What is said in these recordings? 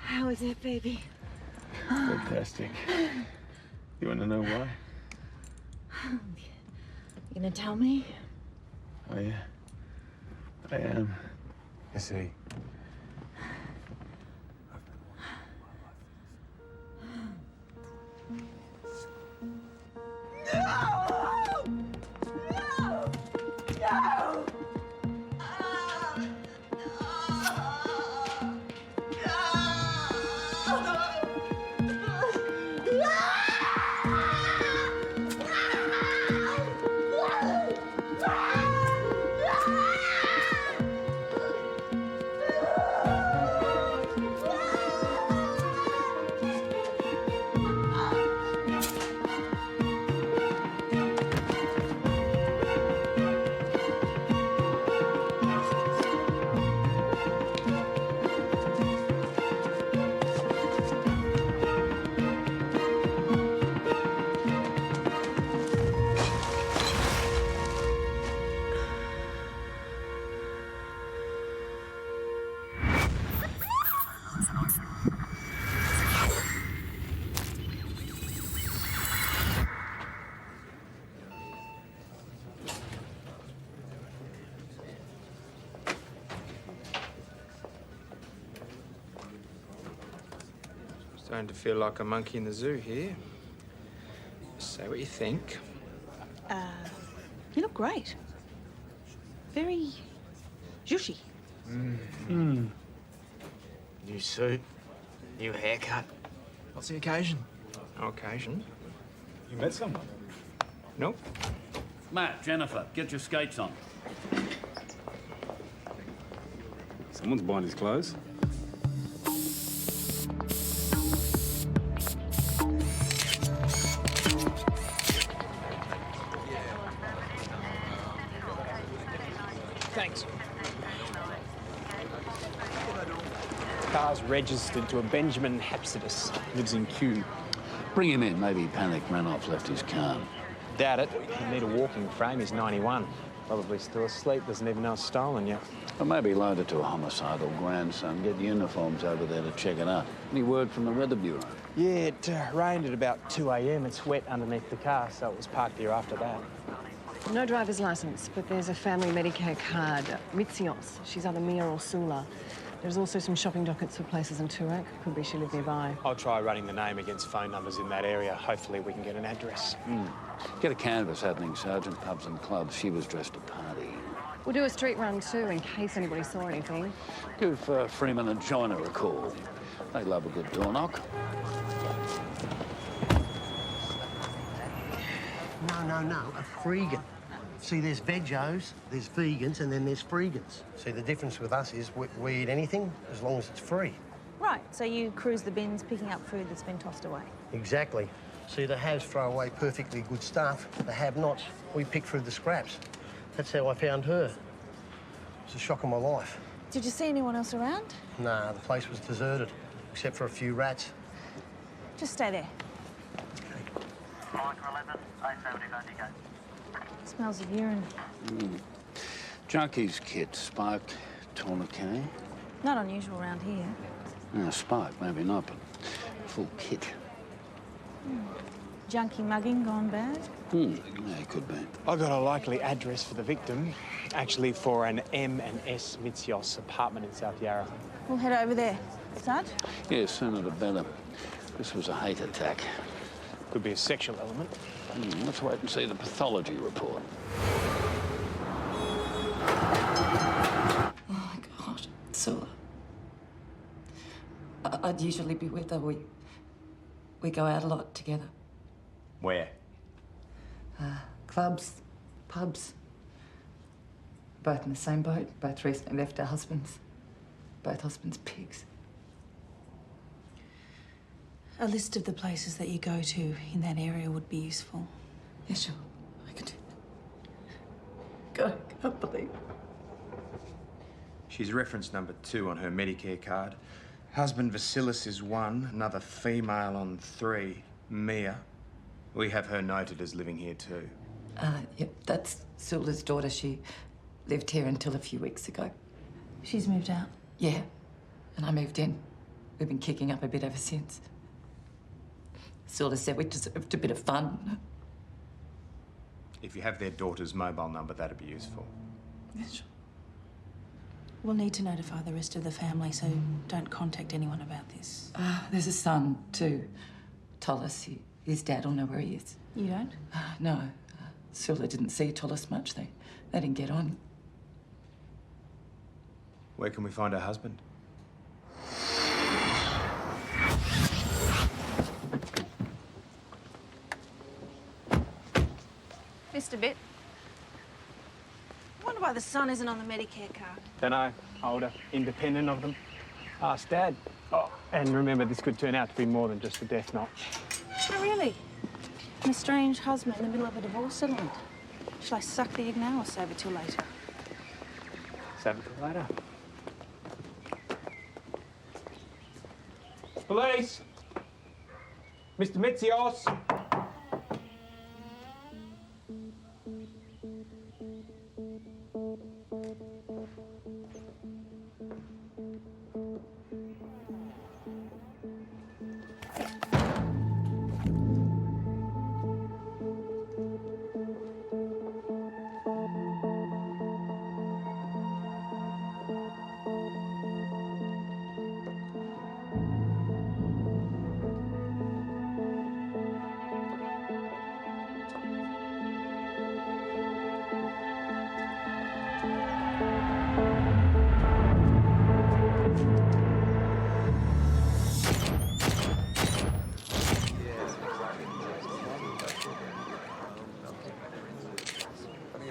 How is it, baby? Fantastic. You want to know why? You gonna tell me? Oh, yeah. I am. You see. Starting to feel like a monkey in the zoo here. Say what you think. You look great. Very zhushy. New suit, new haircut. What's the occasion? No occasion. You met someone? Nope. Matt, Jennifer, get your skates on. Someone's buying his clothes. Thanks. Car's registered to a Benjamin Hapsidus. Lives in Kew. Bring him in. Maybe panic ran off, left his car. Doubt it. He'd need a walking frame. He's 91. Probably still asleep. Doesn't even know it's stolen yet. Or maybe load it to a homicidal grandson. Get uniforms over there to check it out. Any word from the Weather Bureau? Yeah, it rained at about 2 a.m. It's wet underneath the car, so it was parked here after that. No driver's license, but there's a family Medicare card. Mitzios. She's either Mia or Sula. There's also some shopping dockets for places in Toorak. Could be she lived nearby. I'll try running the name against phone numbers in that area. Hopefully we can get an address. Get a canvas happening, Sergeant. Pubs and clubs. She was dressed to party. We'll do a street run too, in case anybody saw anything. Give Freeman and Joyner a call. They love a good door knock. No, a freegan. See, there's vegos, there's vegans, and then there's freegans. See, the difference with us is we eat anything as long as it's free. Right, so you cruise the bins picking up food that's been tossed away. Exactly. See, the haves throw away perfectly good stuff. The have-nots, we pick through the scraps. That's how I found her. It was a shock of my life. Did you see anyone else around? Nah, the place was deserted, except for a few rats. Just stay there. Smells of urine. Junkie's kit, spiked, tourniquet. Not unusual around here. Spike, maybe not, but full kit. Junkie mugging gone bad? Yeah, it could be. I got a likely address for the victim, actually for an M&S Mitzios apartment in South Yarra. We'll head over there. Sarge? Yeah, sooner the better. This was a hate attack. Could be a sexual element. Let's wait and see the pathology report. Oh, my God. Sula. I'd usually be with her. We go out a lot together. Where? Clubs, pubs. Both in the same boat. Both recently left our husbands. Both husbands' pigs. A list of the places that you go to in that area would be useful. Yeah, sure. I could do that. God, I can't believe it. She's reference number 2 on her Medicare card. Husband Vasilis is 1, another female on 3, Mia. We have her noted as living here too. Yep, that's Sula's daughter. She lived here until a few weeks ago. She's moved out. Yeah, and I moved in. We've been kicking up a bit ever since. Sula said we deserved a bit of fun. If you have their daughter's mobile number, that'd be useful. Yeah, sure. We'll need to notify the rest of the family, so don't contact anyone about this. There's a son, too. Tollis. His dad will know where he is. You don't? No. Sula didn't see Tollis much. They didn't get on. Where can we find her husband? Missed a bit. I wonder why the son isn't on the Medicare card. Dunno. Older, independent of them. Ask Dad. Oh, and remember, this could turn out to be more than just a death knot. Oh, really? An estranged husband in the middle of a divorce settlement. Shall I suck the egg now or save it till later? Save it till later. Police! Mr. Mitzios!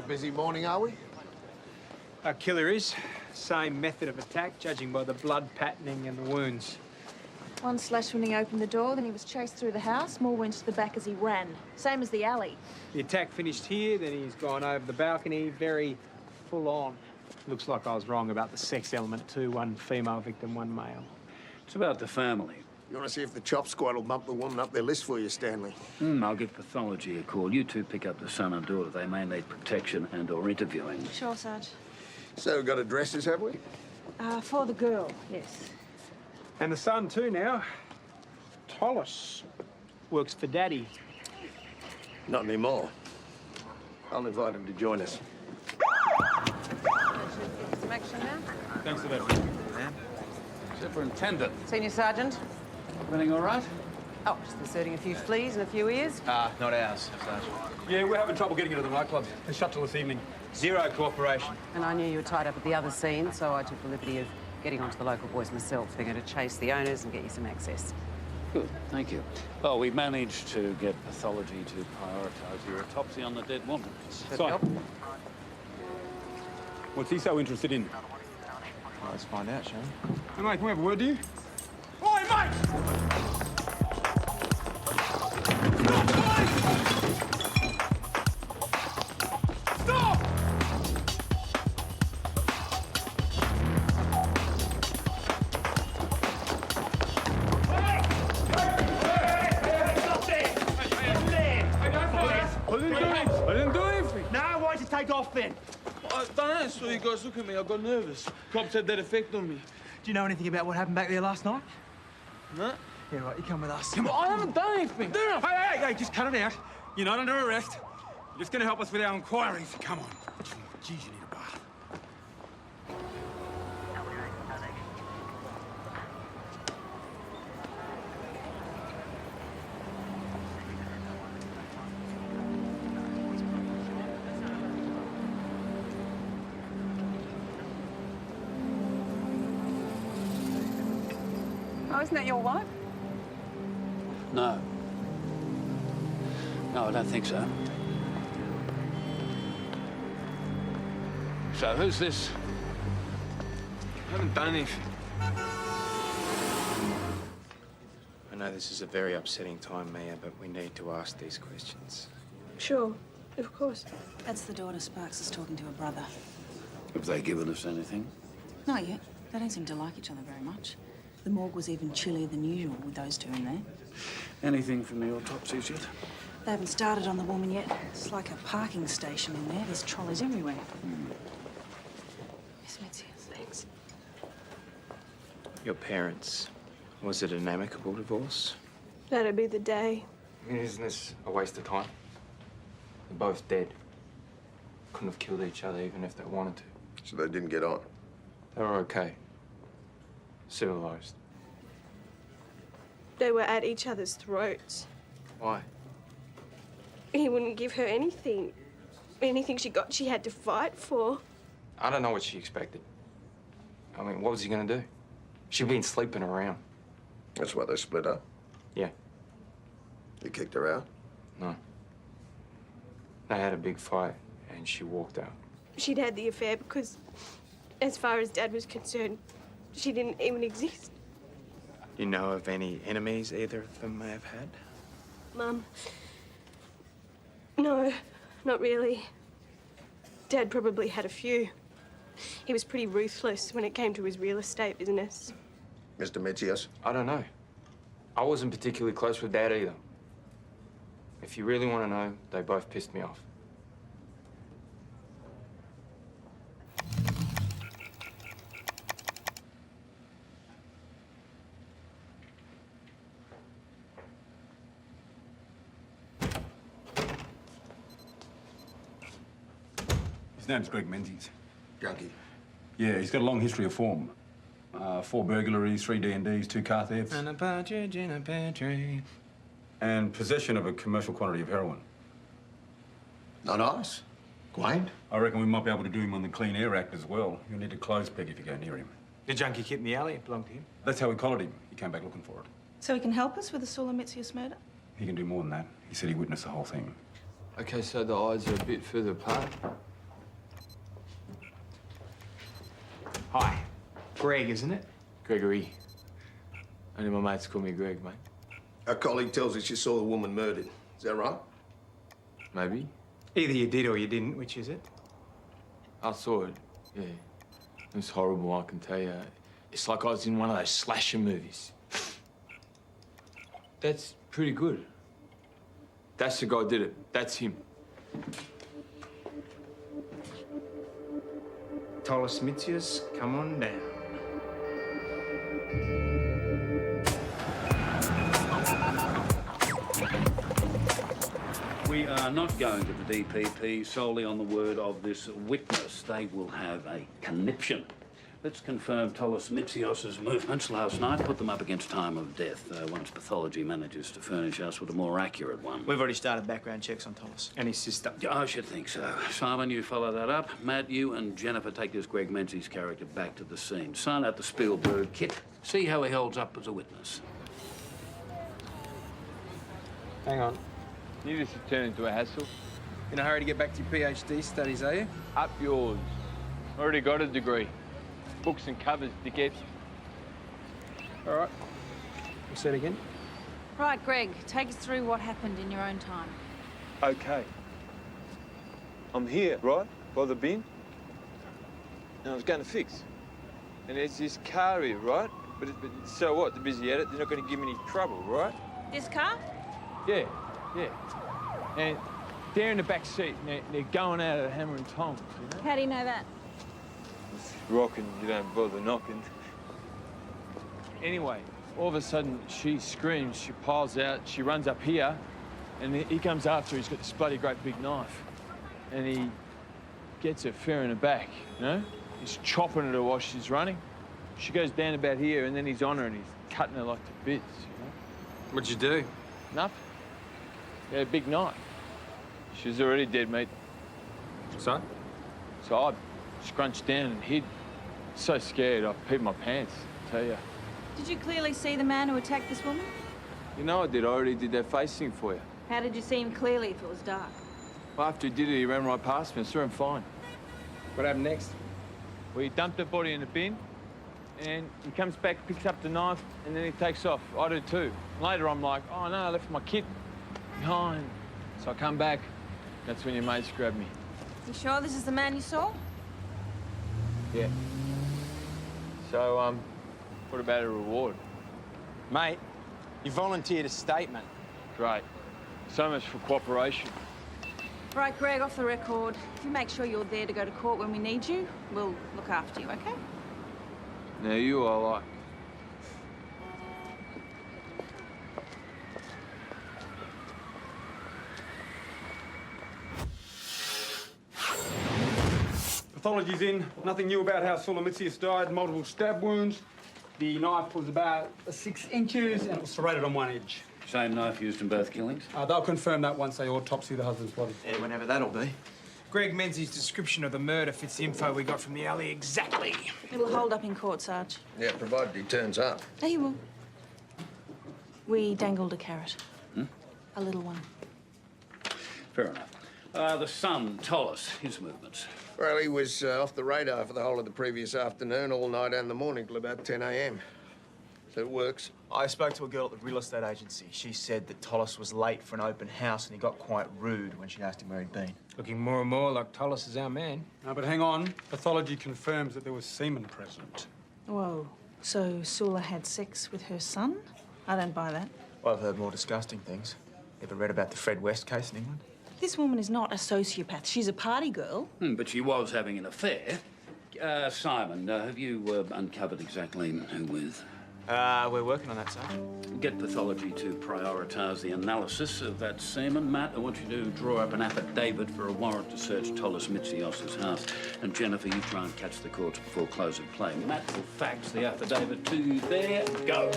Busy morning, are we? Our killer is. Same method of attack, judging by the blood patterning and the wounds. One slash when he opened the door, then he was chased through the house, more wounds to the back as he ran. Same as the alley. The attack finished here, then he's gone over the balcony, very full on. Looks like I was wrong about the sex element too. 1 female victim, 1 male. It's about the family. You want to see if the chop squad will bump the woman up their list for you, Stanley? I'll give pathology a call. You two pick up the son and daughter. They may need protection and or interviewing. Sure, Sarge. So we've got addresses, have we? For the girl, yes. And the son too now. Tollis works for Daddy. Not anymore. I'll invite him to join us. Some action now. Thanks for that, man. Superintendent. Senior Sergeant. Everything all right? Oh, just inserting a few fleas and a few ears. Not ours, Sergeant. Yeah, we're having trouble getting into the nightclub. It's shut till this evening. Zero cooperation. And I knew you were tied up at the other scene, so I took the liberty of getting onto the local boys myself. They're going to chase the owners and get you some access. Good, thank you. Well, we managed to get pathology to prioritise your autopsy on the dead woman. Good So, help. what's he so interested in? Well, let's find out, shall we? Hey, mate, can we have a word to you? Oi, mate! Stop! I didn't do anything. No, why'd you take off then? I done it so you guys look at me. I got nervous. Cops had that effect on me. Do you know anything about what happened back there last night? No? Yeah, right, you come with us. But I haven't done anything. Hey, just cut it out. You're not under arrest. You're just going to help us with our inquiries. Come on. Jeez, you need a bath. Oh, isn't that your wife? No. No, I don't think so. So, who's this? I haven't done anything. I know this is a very upsetting time, Mia, but we need to ask these questions. Sure, of course. That's the daughter Sparks is talking to her brother. Have they given us anything? Not yet. They don't seem to like each other very much. The morgue was even chillier than usual with those two in there. Anything from the autopsies yet? They haven't started on the woman yet. It's like a parking station in there. There's trolleys everywhere. Miss Mitzi, thanks. Your parents, was it an amicable divorce? That'd be the day. I mean, isn't this a waste of time? They're both dead. Couldn't have killed each other even if they wanted to. So they didn't get on? They were okay. Civilized. They were at each other's throats. Why? He wouldn't give her anything. Anything she got, she had to fight for. I don't know what she expected. I mean, what was he gonna do? She'd been sleeping around. That's why they split up? Yeah. You kicked her out? No. They had a big fight, and she walked out. She'd had the affair because, as far as Dad was concerned, she didn't even exist. You know of any enemies either of them may have had? Mum. No, not really. Dad probably had a few. He was pretty ruthless when it came to his real estate business. Mr. Mitzias? I don't know. I wasn't particularly close with Dad either. If you really want to know, they both pissed me off. His name's Greg Menzies. Junkie. Yeah, he's got a long history of form. 4 burglaries, 3 D&Ds, 2 car thefts. And a partridge in a pear tree. And possession of a commercial quantity of heroin. Not nice. Quaint. I reckon we might be able to do him on the Clean Air Act as well. You'll need a clothes peg if you go near him. The junkie kit in the alley, it belonged to him. That's how we collared him. He came back looking for it. So he can help us with the Sula Mitzias murder? He can do more than that. He said he witnessed the whole thing. Okay, so the eyes are a bit further apart. Hi. Greg, isn't it? Gregory. Only my mates call me Greg, mate. Our colleague tells us you saw the woman murdered. Is that right? Maybe. Either you did or you didn't. Which is it? I saw it, yeah. It was horrible, I can tell you. It's like I was in one of those slasher movies. That's pretty good. That's the guy who did it. That's him. Tolis Mitzias, come on down. We are not going to the DPP solely on the word of this witness. They will have a conniption. Let's confirm Tolis Mitzios' movements last night, put them up against time of death, once pathology manages to furnish us with a more accurate one. We've already started background checks on Thomas. And his sister. I should think so. Simon, you follow that up. Matt, you and Jennifer take this Greg Menzies character back to the scene. Sign out the Spielberg kit. See how he holds up as a witness. Hang on. You just turn into a hassle. In a hurry to get back to your PhD studies, are you? Up yours. Already got a degree. Books and covers, dickhead. All right. We'll say it again. Right, Greg, take us through what happened in your own time. Okay. I'm here, right, by the bin. And I was going to fix. And there's this car here, right? But so what? They're busy at it. They're not going to give me any trouble, right? This car? Yeah, yeah. And they're in the back seat, and they're going out of the hammer and tongs, you know? How do you know that? It's rocking, you don't bother knocking. Anyway, all of a sudden, she screams, she piles out, she runs up here, and he comes after her. He's got this bloody great big knife. And he gets her fair in the back, you know? He's chopping at her while she's running. She goes down about here, and then he's on her, and he's cutting her like to bits, you know? What'd you do? Nothing. He had a big knife. She was already dead, mate. So? So I scrunched down and hid. So scared, I peed my pants, I tell you. Did you clearly see the man who attacked this woman? You know I did. I already did that face thing for you. How did you see him clearly if it was dark? Well, after he did it, he ran right past me. I saw him fine. What happened next? Well, he dumped the body in the bin, and he comes back, picks up the knife, and then he takes off. I do too. Later, I'm like, oh no, I left my kit behind. So I come back. That's when your mates grabbed me. You sure this is the man you saw? Yeah. So, what about a reward? Mate, you volunteered a statement. Great. So much for cooperation. Right, Greg, off the record. If you make sure you're there to go to court when we need you, we'll look after you, okay? Now, you are like... Pathology's in. Nothing new about how Sula Mitzius died. Multiple stab wounds. The knife was about 6 inches and it was serrated on one edge. Same knife used in both killings? They'll confirm that once they autopsy the husband's body. Yeah, whenever that'll be. Greg Menzies' description of the murder fits the info we got from the alley exactly. It'll hold up in court, Sarge. Yeah, provided he turns up. There you will. We dangled a carrot. A little one. Fair enough. The son, Tollis, his movements. Well, he was off the radar for the whole of the previous afternoon, all night and the morning till about 10 a.m. So it works. I spoke to a girl at the real estate agency. She said that Tollis was late for an open house and he got quite rude when she asked him where he'd been. Looking more and more like Tollis is our man. No, but hang on. Pathology confirms that there was semen present. Whoa. So Sula had sex with her son? I don't buy that. Well, I've heard more disgusting things. Ever read about the Fred West case in England? This woman is not a sociopath. She's a party girl. But she was having an affair. Simon, have you uncovered exactly who with? We're working on that, sir. Get pathology to prioritise the analysis of that semen. Matt, I want you to draw up an affidavit for a warrant to search Tollis Mitzios' house. And Jennifer, you try and catch the courts before close of play. Matt will fax the affidavit to you. There, go.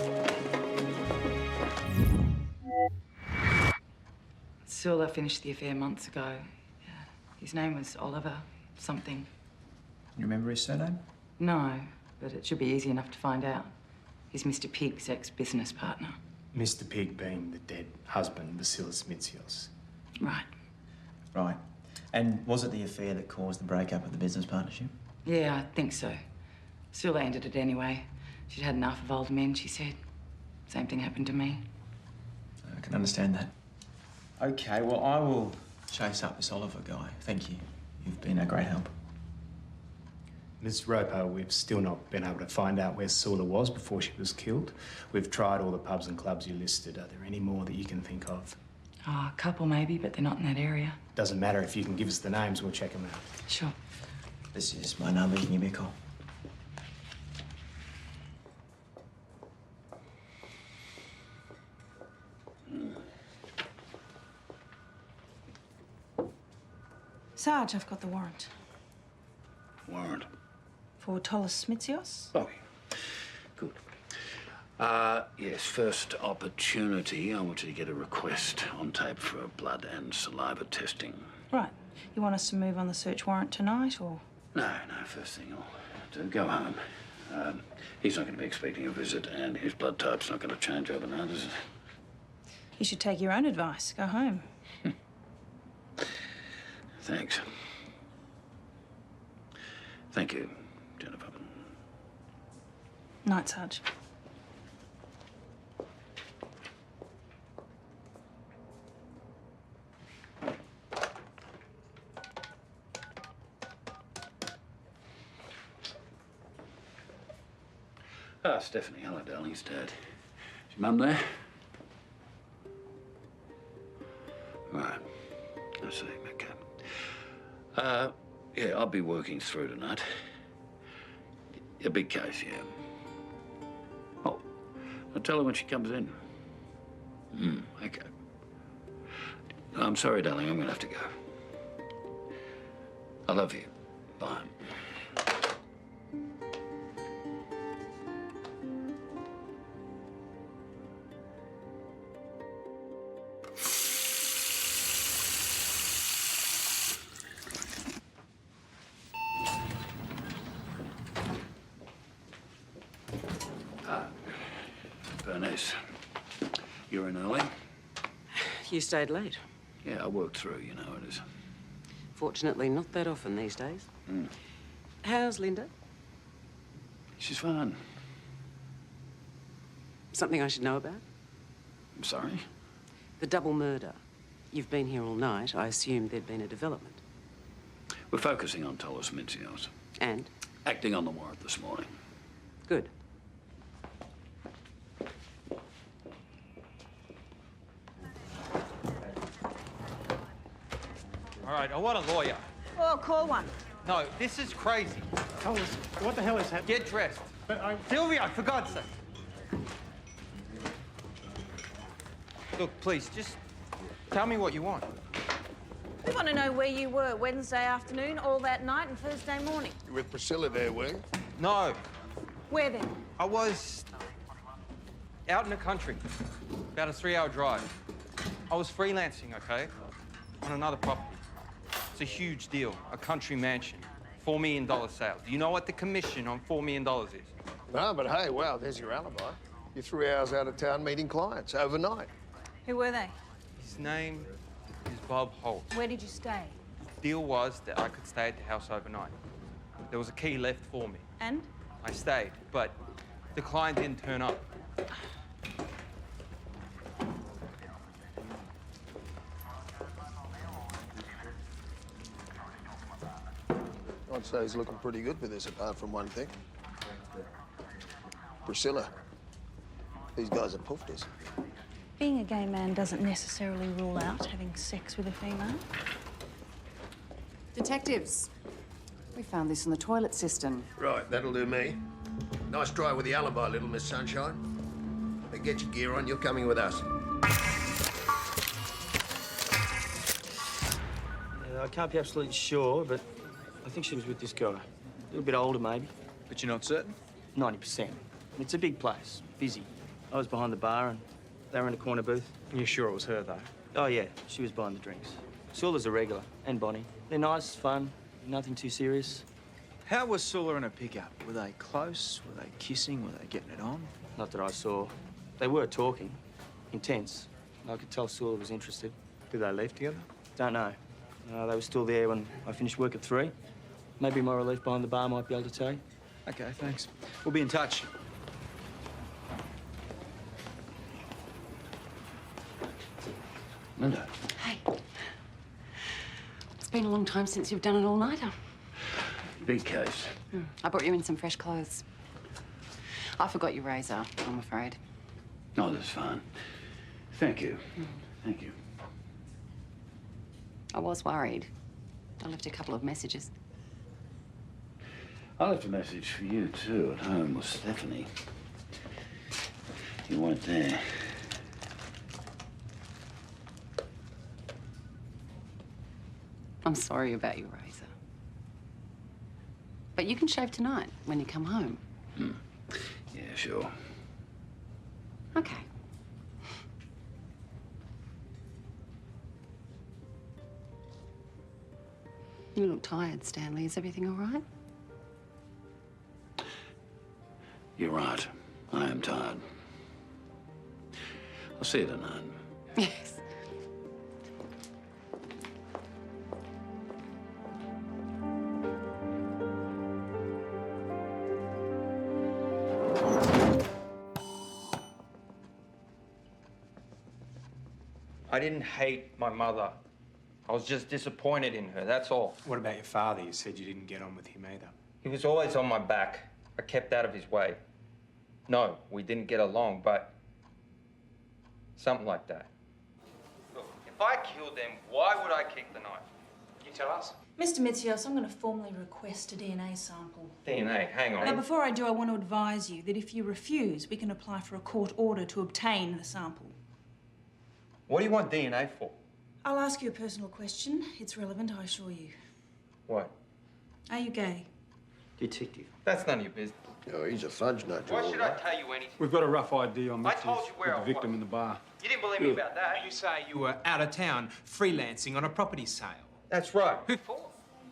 Sula finished the affair months ago. Yeah. His name was Oliver something. You remember his surname? No, but it should be easy enough to find out. He's Mr. Pig's ex-business partner. Mr. Pig being the dead husband, Vasilis Mitzios. Right. Right. And was it the affair that caused the breakup of the business partnership? Yeah, I think so. Sula ended it anyway. She'd had enough of old men, she said. Same thing happened to me. I can understand that. OK, well, I will chase up this Oliver guy. Thank you. You've been a great help. Ms. Roper, we've still not been able to find out where Sula was before she was killed. We've tried all the pubs and clubs you listed. Are there any more that you can think of? Oh, a couple maybe, but they're not in that area. Doesn't matter. If you can give us the names, we'll check them out. Sure. This is my number. You can give me a call. Sarge, I've got the warrant. Warrant? For Tollis Mitzios? Oh, good. Yes, first opportunity, I want you to get a request on tape for blood and saliva testing. Right. You want us to move on the search warrant tonight, or...? No, first thing I'll do, go home. He's not going to be expecting a visit, and his blood type's not going to change overnight, is it? You should take your own advice. Go home. Thanks. Thank you, Jennifer. Night, Sarge. Ah, Stephanie, hello, darling. It's Dad. Is your mum there? Right. I see. Okay. Yeah, I'll be working through tonight. A big case, yeah. Oh, I'll tell her when she comes in. Okay. I'm sorry, darling. I'm gonna have to go. I love you. Bye. Bernice, you're in early? You stayed late. Yeah, I worked through, you know it is. Fortunately, not that often these days. How's Linda? She's fine. Something I should know about? I'm sorry? The double murder. You've been here all night. I assumed there'd been a development. We're focusing on Tollis Mitzios. And? Acting on the warrant this morning. Good. All right, I want a lawyer. Well, call one. No, this is crazy. Tell us, what the hell is happening? Get dressed. But Sylvia, for God's sake. Look, please, just tell me what you want. We want to know where you were Wednesday afternoon, all that night, and Thursday morning. You with Priscilla there, were you? No, Where then? I was out in the country, about a 3-hour drive. I was freelancing, okay, on another property. It's a huge deal, a country mansion, $4 million sale. Do you know what the commission on $4 million is? No, but hey, wow, there's your alibi. You're 3 hours out of town meeting clients overnight. Who were they? His name is Bob Holt. Where did you stay? Deal was that I could stay at the house overnight. There was a key left for me. And? I stayed, but the client didn't turn up. I'd say he's looking pretty good with this, apart from one thing. Priscilla. These guys are poofters. Being a gay man doesn't necessarily rule out having sex with a female. Detectives, we found this in the toilet cistern. Right, that'll do me. Nice try with the alibi, little Miss Sunshine. But get your gear on, you're coming with us. Yeah, I can't be absolutely sure, but I think she was with this guy. A little bit older, maybe. But you're not certain? 90%. It's a big place, busy. I was behind the bar and they were in a corner booth. You're sure it was her, though? Oh, yeah, she was buying the drinks. Sula's a regular, and Bonnie. They're nice, fun, nothing too serious. How was Sula and her pickup? Were they close? Were they kissing? Were they getting it on? Not that I saw. They were talking. Intense. I could tell Sula was interested. Did they leave together? Don't know. They were still there when I finished work at 3. Maybe my relief behind the bar might be able to tell you. Okay, thanks. We'll be in touch. Linda. Hey. It's been a long time since you've done an all-nighter. Big case. I brought you in some fresh clothes. I forgot your razor, I'm afraid. Oh, that's fine. Thank you. Thank you. I was worried. I left a couple of messages. I left a message for you, too, at home with Stephanie. You weren't there. I'm sorry about your razor. But you can shave tonight when you come home. Yeah, sure. Okay. You look tired, Stanley. Is everything all right? You're right. I am tired. I'll see you tonight. Yes. I didn't hate my mother. I was just disappointed in her, that's all. What about your father? You said you didn't get on with him either. He was always on my back. I kept out of his way. No, we didn't get along, but something like that. Look, if I killed them, why would I keep the knife? You tell us. Mr. Mitzios, I'm going to formally request a DNA sample. DNA, hang on. Now, before I do, I want to advise you that if you refuse, we can apply for a court order to obtain the sample. What do you want DNA for? I'll ask you a personal question. It's relevant, I assure you. What? Are you gay? Detective. That's none of your business. Oh, he's a fudge nut. Why should I tell you anything? We've got a rough idea on I told you where the I victim was. in the bar. You didn't believe me about that. You say you were out of town freelancing on a property sale. That's right. Who for?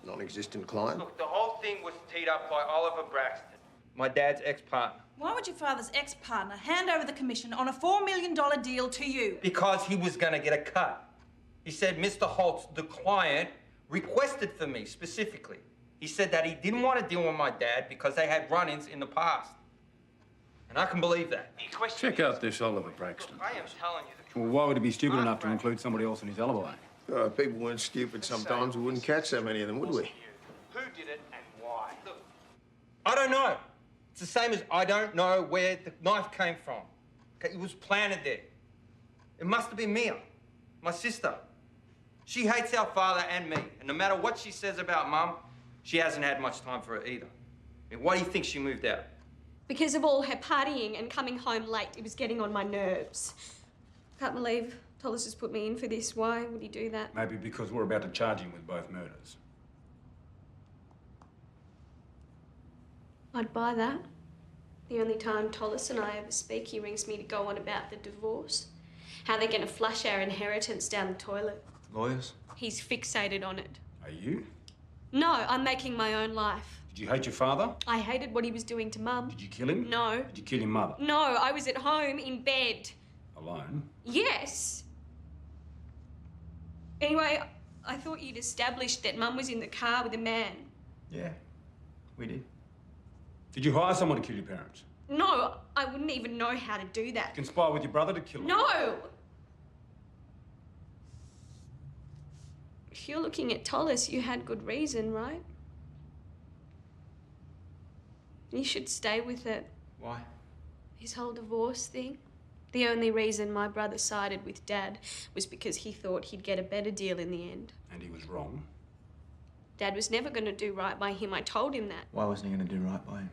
Non-existent client. Look, the whole thing was teed up by Oliver Braxton, my dad's ex-partner. Why would your father's ex-partner hand over the commission on a $4 million deal to you? Because he was gonna get a cut. He said Mr. Holtz, the client, requested for me specifically. He said that he didn't want to deal with my dad because they had run-ins in the past. And I can believe that. Check out this Oliver Braxton. I am telling you the truth. Well, why would he be stupid enough to include somebody else in his alibi? If people weren't stupid sometimes, we wouldn't catch so many of them, would we? Who did it and why? Look, I don't know. It's the same as I don't know where the knife came from. Okay, it was planted there. It must have been Mia, my sister. She hates our father and me, and no matter what she says about Mum, she hasn't had much time for her either. I mean, why do you think she moved out? Because of all her partying and coming home late, it was getting on my nerves. Can't believe Tollis has put me in for this. Why would he do that? Maybe because we're about to charge him with both murders. I'd buy that. The only time Tollis and I ever speak, he rings me to go on about the divorce. How they're going to flush our inheritance down the toilet. Lawyers? He's fixated on it. Are you? No, I'm making my own life. Did you hate your father? I hated what he was doing to Mum. Did you kill him? No. Did you kill your mother? No, I was at home in bed. Alone? Yes. Anyway, I thought you'd established that Mum was in the car with a man. Yeah, we did. Did you hire someone to kill your parents? No, I wouldn't even know how to do that. Conspire with your brother to kill him? No! If you're looking at Tollis, you had good reason, right? You should stay with it. Why? His whole divorce thing. The only reason my brother sided with Dad was because he thought he'd get a better deal in the end. And he was wrong? Dad was never going to do right by him. I told him that. Why wasn't he going to do right by him?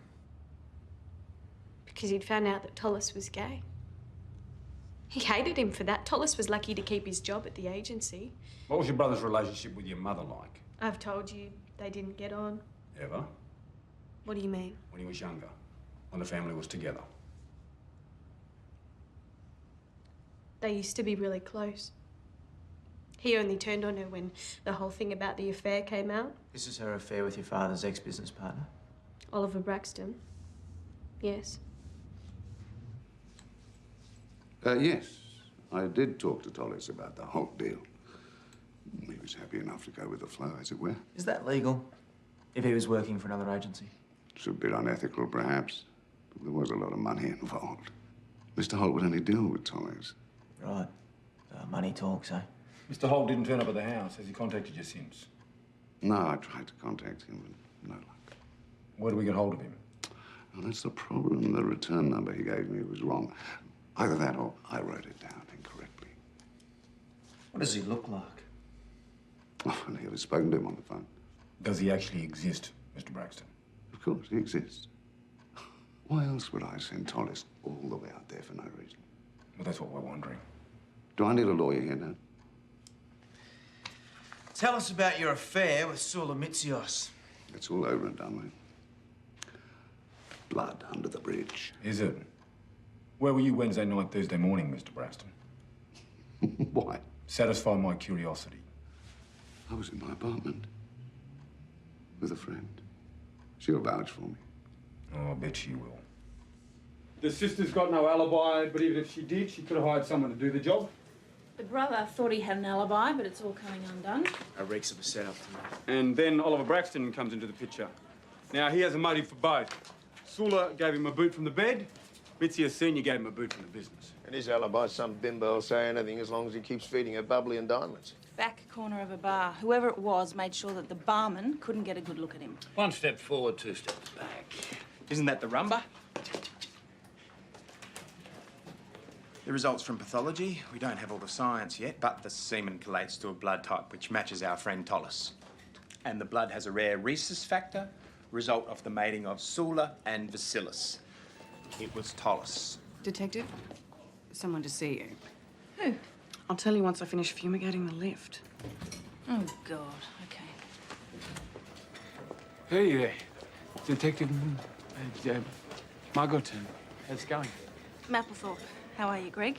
Because he'd found out that Tollis was gay. He hated him for that. Tollis was lucky to keep his job at the agency. What was your brother's relationship with your mother like? I've told you, they didn't get on. Ever? What do you mean? When he was younger, when the family was together. They used to be really close. He only turned on her when the whole thing about the affair came out. This is her affair with your father's ex-business partner? Oliver Braxton. Yes. Yes. I did talk to Tollis about the whole deal. He was happy enough to go with the flow, as it were. Is that legal? If he was working for another agency? It's a bit unethical, perhaps, but there was a lot of money involved. Mr. Holt would only deal with Tollis. Right. Money talks, eh? Mr. Holt didn't turn up at the house. Has he contacted you since? No, I tried to contact him, but no luck. Where do we get hold of him? Well, that's the problem. The return number he gave me was wrong. Either that or I wrote it down incorrectly. What does he look like? Oh, and he'll have spoken to him on the phone. Does he actually exist, Mr. Braxton? Of course, he exists. Why else would I send Tollis all the way out there for no reason? Well, that's what we're wondering. Do I need a lawyer here now? Tell us about your affair with Sula Mitzios. It's all over and done with. Blood under the bridge. Is it? Where were you Wednesday night, Thursday morning, Mr. Braxton? Why? Satisfy my curiosity. I was in my apartment with a friend. She'll vouch for me. Oh, I bet she will. The sister's got no alibi, but even if she did, she could have hired someone to do the job. The brother thought he had an alibi, but it's all coming undone. A reeks of a setup tonight. And then Oliver Braxton comes into the picture. Now, he has a motive for both. Sula gave him a boot from the bed. Mitzi Senior gave him a boot from the business. And his alibi, some bimbo will say anything as long as he keeps feeding her bubbly and diamonds. Back corner of a bar. Whoever it was made sure that the barman couldn't get a good look at him. One step forward, two steps back. Isn't that the rumba? The results from pathology, we don't have all the science yet, but the semen collates to a blood type which matches our friend Tollis. And the blood has a rare rhesus factor, result of the mating of Sula and Vasilis. It was Tollis. Detective, someone to see you. Who? I'll tell you once I finish fumigating the lift. Oh, God. Okay. Hey there, Detective Margot. How's it going? Mapplethorpe. How are you, Greg?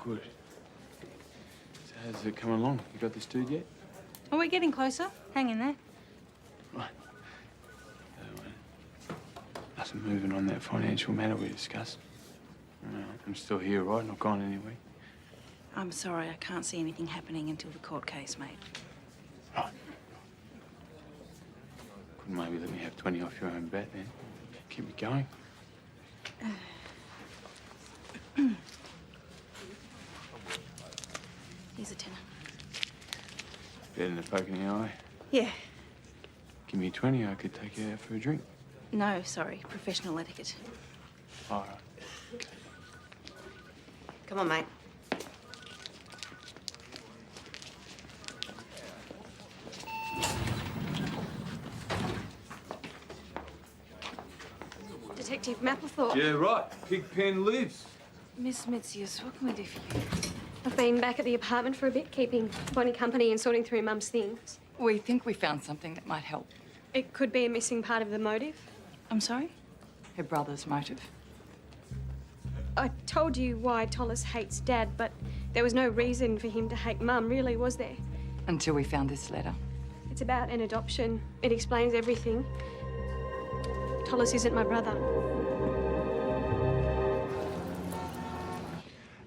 Good. So how's it coming along? You got this dude yet? Oh, we're getting closer. Hang in there. Right. Nothing moving on that financial matter we discussed. I'm still here, right? Not gone anywhere. I'm sorry, I can't see anything happening until the court case, mate. Right. Couldn't maybe let me have 20 off your own bet then? Keep me going. Here's a tenner. Better than a poke in the eye. Yeah. Give me 20, I could take you out for a drink. No, sorry. Professional etiquette. All right. Come on, mate. Detective Mapplethorpe. Yeah, right. Pigpen lives. Miss Mitzius, what can we do for you? I've been back at the apartment for a bit, keeping Bonnie company and sorting through Mum's things. We think we found something that might help. It could be a missing part of the motive. I'm sorry? Her brother's motive. I told you why Tollis hates Dad, but there was no reason for him to hate Mum, really, was there? Until we found this letter. It's about an adoption. It explains everything. Tollis isn't my brother.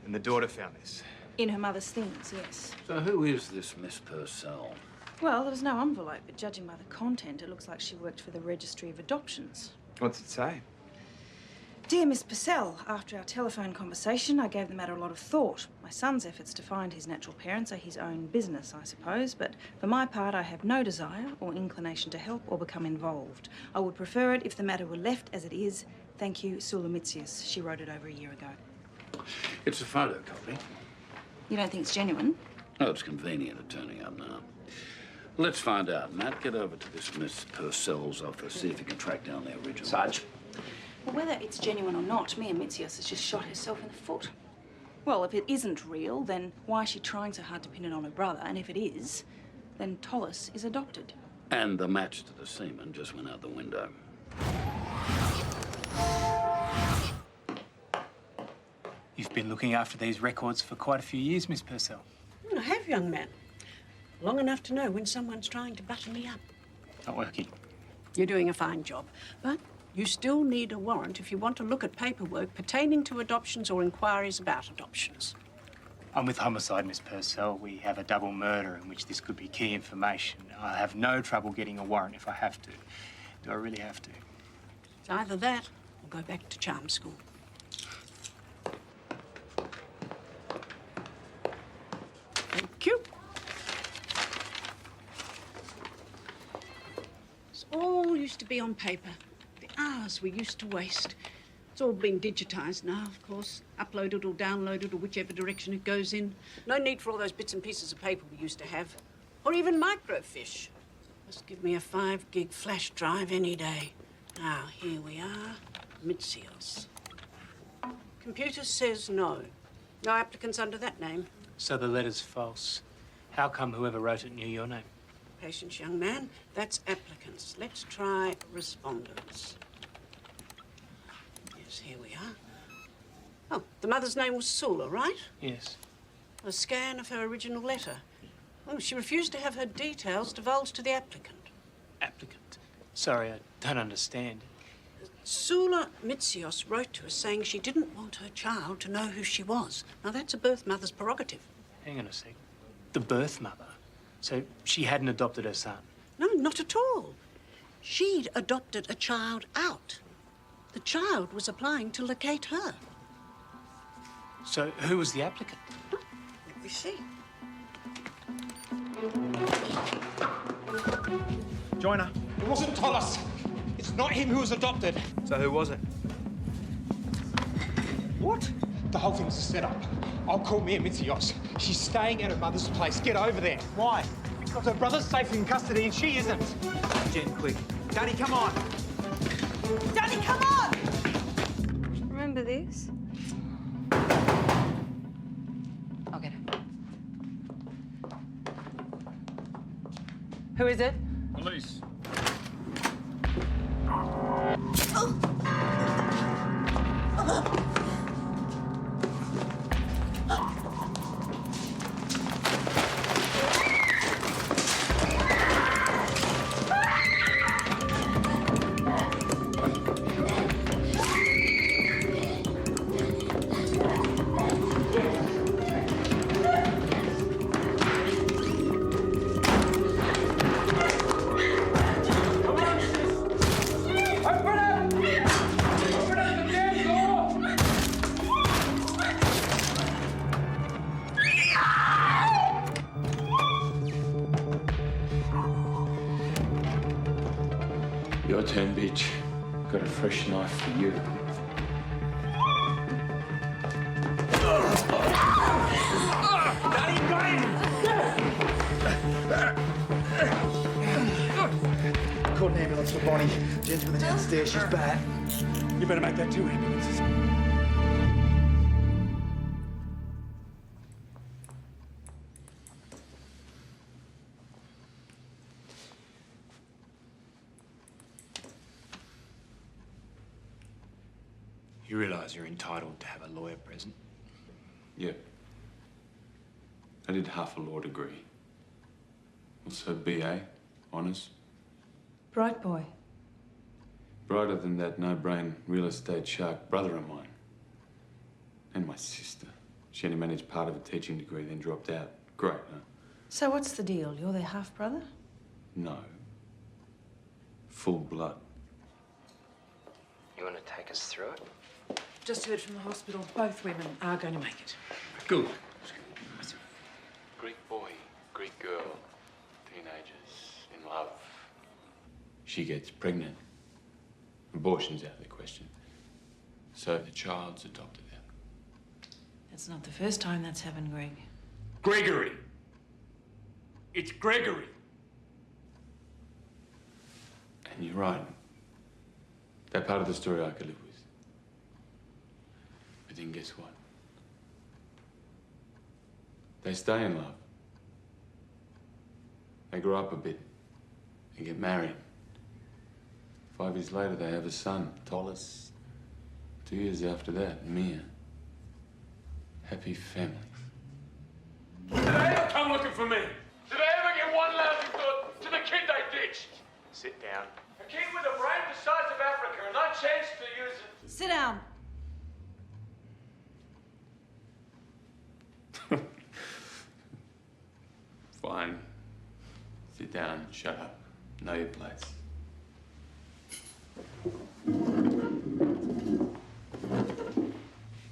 And the daughter found this. In her mother's things, yes. So who is this Miss Purcell? Well, there was no envelope, but judging by the content, it looks like she worked for the Registry of Adoptions. What's it say? Dear Miss Purcell, after our telephone conversation, I gave the matter a lot of thought. My son's efforts to find his natural parents are his own business, I suppose, but for my part, I have no desire or inclination to help or become involved. I would prefer it if the matter were left as it is. Thank you, Sulamitius. She wrote it over a year ago. It's a photocopy. You don't think it's genuine? Oh, it's convenient at turning up now. Let's find out. Matt, get over to this Miss Purcell's office, see if you can track down the original. Sarge. Well, whether it's genuine or not, Mia Mitzius has just shot herself in the foot. Well, if it isn't real, then why is she trying so hard to pin it on her brother? And if it is, then Tollis is adopted. And the match to the semen just went out the window. You've been looking after these records for quite a few years, Miss Purcell. I have, young man. Long enough to know when someone's trying to butter me up. Not working. You're doing a fine job, but you still need a warrant if you want to look at paperwork pertaining to adoptions or inquiries about adoptions. I'm with Homicide, Miss Purcell. We have a double murder in which this could be key information. I have no trouble getting a warrant if I have to. Do I really have to? It's either that or go back to charm school. Thank you. This all used to be on paper. The hours we used to waste. It's all been digitised now, of course. Uploaded or downloaded or whichever direction it goes in. No need for all those bits and pieces of paper we used to have. Or even microfiche. Just give me a 5 gig flash drive any day. Now, here we are. Mitzios. Computer says no. No applicants under that name. So the letter's false. How come whoever wrote it knew your name? Patience, young man. That's applicants. Let's try respondents. Yes, here we are. Oh, the mother's name was Sula, right? Yes. A scan of her original letter. Oh, she refused to have her details divulged to the applicant. Applicant? Sorry, I don't understand. Sula Mitzios wrote to us saying she didn't want her child to know who she was. Now, that's a birth mother's prerogative. Hang on a sec. The birth mother? So she hadn't adopted her son? No, not at all. She'd adopted a child out. The child was applying to locate her. So who was the applicant? Let me see. Joiner. It wasn't Tollis. It's not him who was adopted. So who was it? What? The whole thing's a setup. I'll call Mia Mitzios. She's staying at her mother's place. Get over there. Why? Because her brother's safely in custody and she isn't. Jen, quick. Daddy, come on. Daddy, come on! Remember this? I'll get it. Who is it? Police. Your turn, bitch. got a fresh knife for you. Called an ambulance for Bonnie. Jen's with her downstairs. She's bad. You better make that 2 ambulances. You realise you're entitled to have a lawyer present? Yep. I did half a law degree. Also BA, honours. Bright boy. Brighter than that no-brain real estate shark brother of mine. And my sister. She only managed part of a teaching degree, then dropped out. Great, huh? So what's the deal? You're their half-brother? No. Full blood. You want to take us through it? Just heard from the hospital. Both women are going to make it. Good. Greek boy, Greek girl, teenagers, in love. She gets pregnant. Abortion's out of the question. So the child's adopted out. That's not the first time that's happened, Greg. Gregory! It's Gregory! And you're right. That part of the story I could live with. But then guess what? They stay in love. They grow up a bit. They get married. 5 years later, they have a son, Tollis. 2 years after that, Mia. Happy family. Did they ever come looking for me? Did they ever get one lousy thought to the kid they ditched? Sit down. A kid with a brain the size of Africa and no chance to use it. Sit down. Fine. Sit down, shut up. Know your place.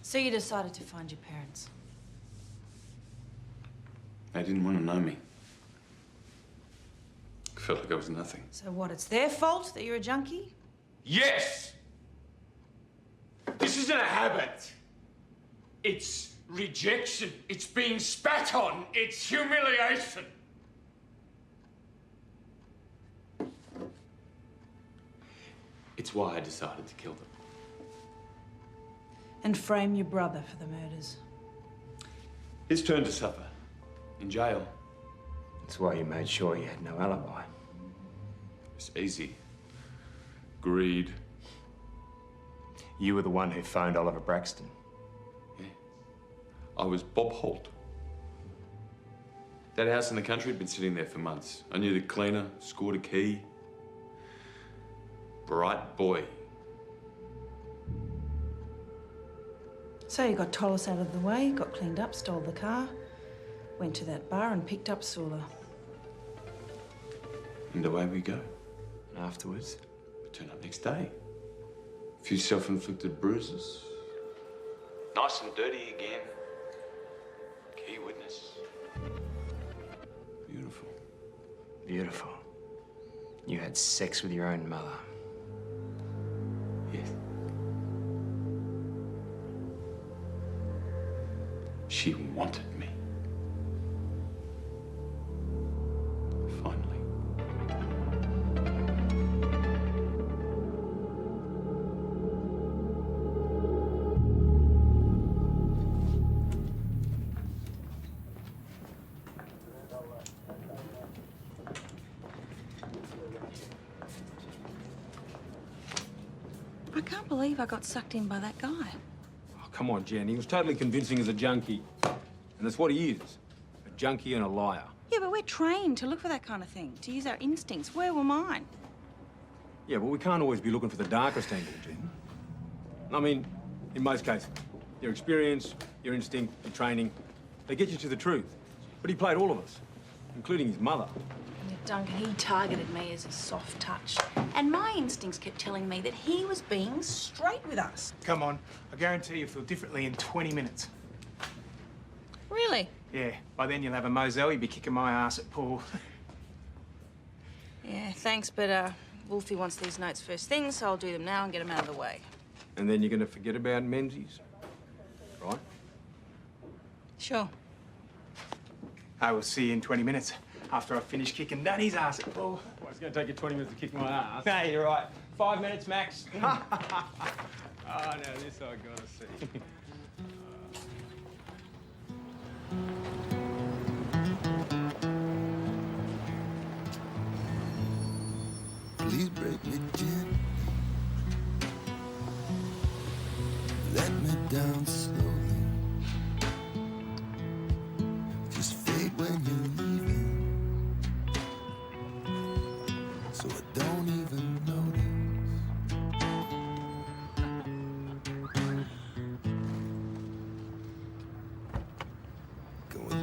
So you decided to find your parents? They didn't want to know me. I felt like I was nothing. So what, it's their fault that you're a junkie? Yes! This isn't a habit. It's rejection. It's being spat on. It's humiliation. It's why I decided to kill them. And frame your brother for the murders? His turn to suffer. In jail. That's why you made sure he had no alibi. It's easy. Greed. You were the one who phoned Oliver Braxton. Yeah. I was Bob Holt. That house in the country had been sitting there for months. I knew the cleaner, scored a key. Bright boy. So you got Tollis out of the way, got cleaned up, stole the car, went to that bar and picked up Sula. And away we go. And afterwards? We turn up next day. A few self-inflicted bruises. Nice and dirty again. Key witness. Beautiful. Beautiful. You had sex with your own mother. Yes. She wanted me. Finally. I can't believe I got sucked in by that guy. Oh, come on, Jen. He was totally convincing as a junkie. And that's what he is. A junkie and a liar. Yeah, but we're trained to look for that kind of thing, to use our instincts. Where were mine? Yeah, but we can't always be looking for the darkest angle, Jen. I mean, in most cases, your experience, your instinct, your training, they get you to the truth. But he played all of us, including his mother. Yeah, Duncan, he targeted me as a soft touch. And my instincts kept telling me that he was being straight with us. Come on. I guarantee you'll feel differently in 20 minutes. Really? Yeah, by then you'll have a Moselle. You'll be kicking my ass at pool. Yeah, thanks, but Wolfie wants these notes first thing, so I'll do them now and get them out of the way. And then you're going to forget about Menzies, right? Sure. I will see you in 20 minutes after I finish kicking Danny's ass at pool. Well, it's going to take you 20 minutes to kick my ass. No, you're right. 5 minutes max. Oh, now this I got to see. Please break me gently. Let me down slowly. Just fade when you're leaving, so I don't even notice.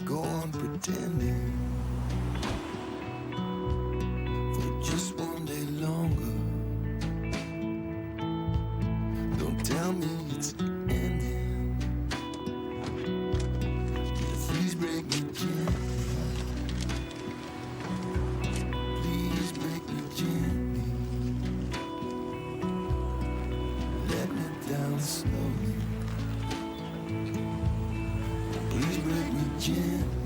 Go on pretending for just one day longer. Don't tell me it's ending. Please break me gently. Please break me gently. Let me down slowly. Please break me gently.